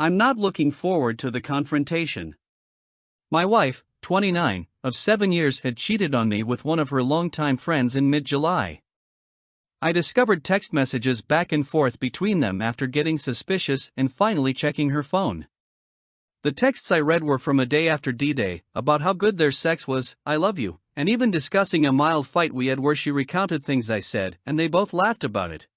I'm not looking forward to the confrontation. My wife, 29, of 7 years had cheated on me with one of her longtime friends in mid-July. I discovered text messages back and forth between them after getting suspicious and finally checking her phone. The texts I read were from a day after D-Day, about how good their sex was, I love you, and even discussing a mild fight we had where she recounted things I said and they both laughed about it.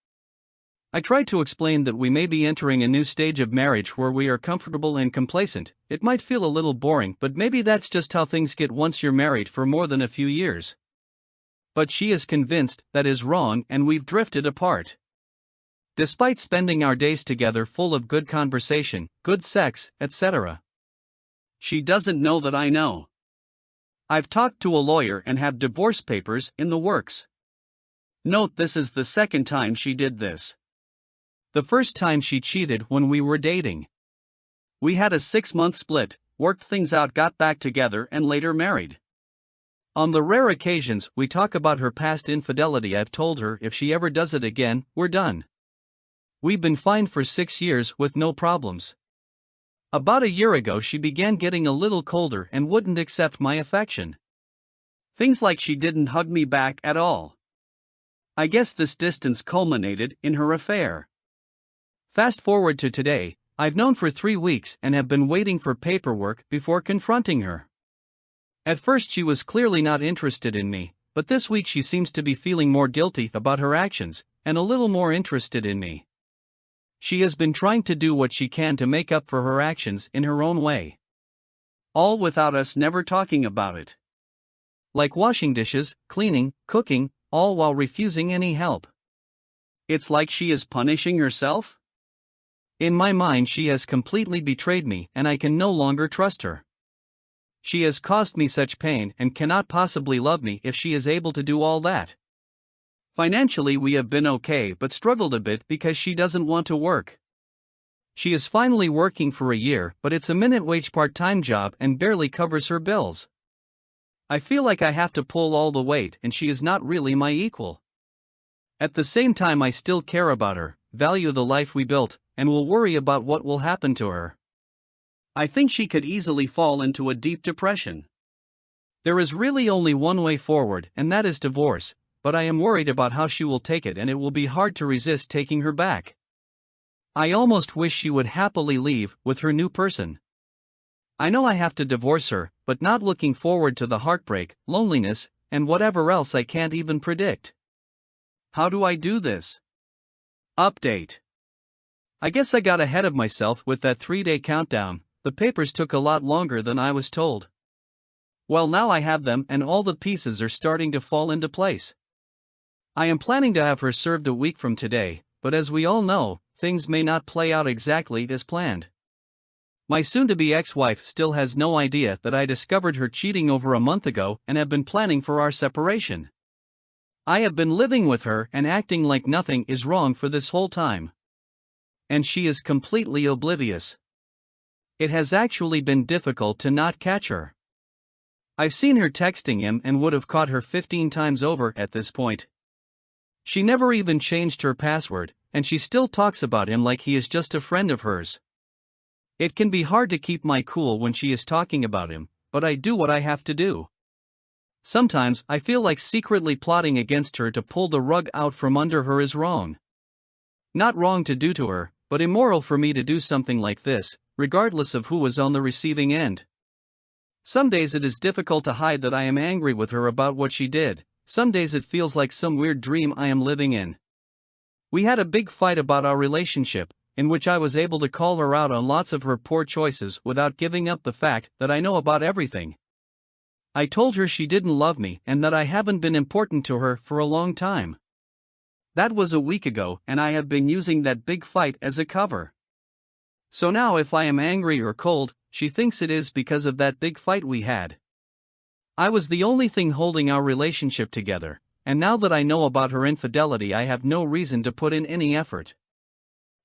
I tried to explain that we may be entering a new stage of marriage where we are comfortable and complacent. It might feel a little boring, but maybe that's just how things get once you're married for more than a few years. But she is convinced that is wrong and we've drifted apart. Despite spending our days together full of good conversation, good sex, etc. She doesn't know that I know. I've talked to a lawyer and have divorce papers in the works. Note this is the second time she did this. The first time she cheated when we were dating. We had a 6-month split, worked things out, got back together and later married. On the rare occasions we talk about her past infidelity, I've told her if she ever does it again, we're done. We've been fine for 6 years with no problems. About a year ago she began getting a little colder and wouldn't accept my affection. Things like she didn't hug me back at all. I guess this distance culminated in her affair. Fast forward to today, I've known for 3 weeks and have been waiting for paperwork before confronting her. At first she was clearly not interested in me, but this week she seems to be feeling more guilty about her actions, and a little more interested in me. She has been trying to do what she can to make up for her actions in her own way. All without us never talking about it. Like washing dishes, cleaning, cooking, all while refusing any help. It's like she is punishing herself? In my mind she has completely betrayed me and I can no longer trust her. She has caused me such pain and cannot possibly love me if she is able to do all that. Financially we have been okay but struggled a bit because she doesn't want to work. She is finally working for a year but it's a minute-wage part-time job and barely covers her bills. I feel like I have to pull all the weight and she is not really my equal. At the same time I still care about her, value the life we built, and will worry about what will happen to her. I think she could easily fall into a deep depression. There is really only one way forward and that is divorce. But I am worried about how she will take it and it will be hard to resist taking her back. I almost wish she would happily leave with her new person. I know I have to divorce her, but not looking forward to the heartbreak, loneliness, and whatever else I can't even predict. How do I do this? Update. I guess I got ahead of myself with that 3-day countdown. The papers took a lot longer than I was told. Well, now I have them and all the pieces are starting to fall into place. I am planning to have her served a week from today, but as we all know, things may not play out exactly as planned. My soon-to-be ex-wife still has no idea that I discovered her cheating over a month ago and have been planning for our separation. I have been living with her and acting like nothing is wrong for this whole time. And she is completely oblivious. It has actually been difficult to not catch her. I've seen her texting him and would have caught her 15 times over at this point. She never even changed her password, and she still talks about him like he is just a friend of hers. It can be hard to keep my cool when she is talking about him, but I do what I have to do. Sometimes I feel like secretly plotting against her to pull the rug out from under her is wrong. Not wrong to do to her, but immoral for me to do something like this, regardless of who was on the receiving end. Some days it is difficult to hide that I am angry with her about what she did. Some days it feels like some weird dream I am living in. We had a big fight about our relationship, in which I was able to call her out on lots of her poor choices without giving up the fact that I know about everything. I told her she didn't love me and that I haven't been important to her for a long time. That was a week ago and I have been using that big fight as a cover. So now if I am angry or cold, she thinks it is because of that big fight we had. I was the only thing holding our relationship together, and now that I know about her infidelity I have no reason to put in any effort.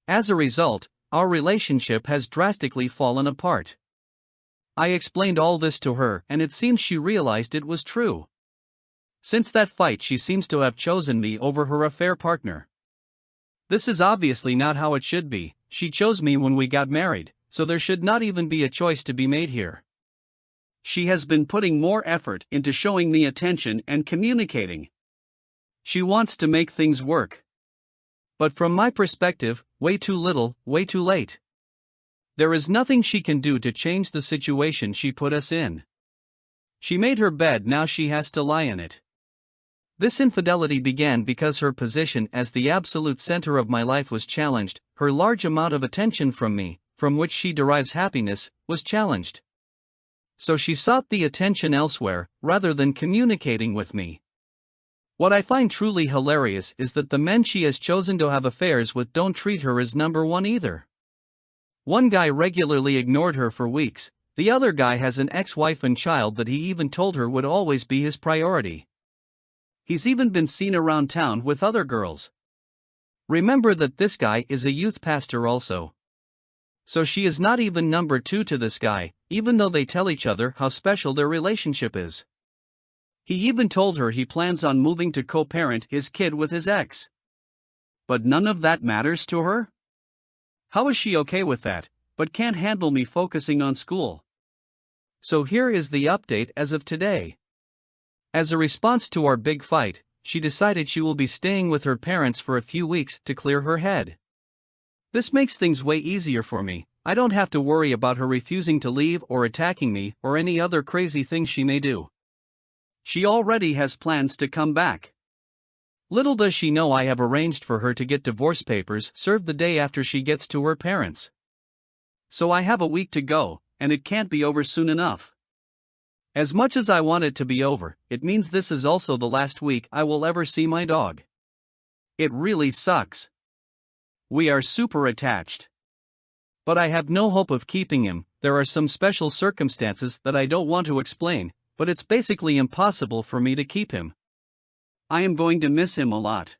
As a result, our relationship has drastically fallen apart. I explained all this to her and it seems she realized it was true. Since that fight she seems to have chosen me over her affair partner. This is obviously not how it should be. She chose me when we got married, So there should not even be a choice to be made here. She has been putting more effort into showing me attention and communicating. She wants to make things work. But from my perspective, way too little, way too late. There is nothing she can do to change the situation she put us in. She made her bed, now she has to lie in it. This infidelity began because her position as the absolute center of my life was challenged, her large amount of attention from me, from which she derives happiness, was challenged. So she sought the attention elsewhere, rather than communicating with me. What I find truly hilarious is that the men she has chosen to have affairs with don't treat her as number one either. One guy regularly ignored her for weeks, the other guy has an ex-wife and child that he even told her would always be his priority. He's even been seen around town with other girls. Remember that this guy is a youth pastor also. So she is not even number two to this guy, even though they tell each other how special their relationship is. He even told her he plans on moving to co-parent his kid with his ex. But none of that matters to her? How is she okay with that, but can't handle me focusing on school? So here is the update as of today. As a response to our big fight, she decided she will be staying with her parents for a few weeks to clear her head. This makes things way easier for me. I don't have to worry about her refusing to leave or attacking me or any other crazy things she may do. She already has plans to come back. Little does she know I have arranged for her to get divorce papers served the day after she gets to her parents. So I have a week to go, and it can't be over soon enough. As much as I want it to be over, it means this is also the last week I will ever see my dog. It really sucks. We are super attached. But I have no hope of keeping him. There are some special circumstances that I don't want to explain, but it's basically impossible for me to keep him. I am going to miss him a lot.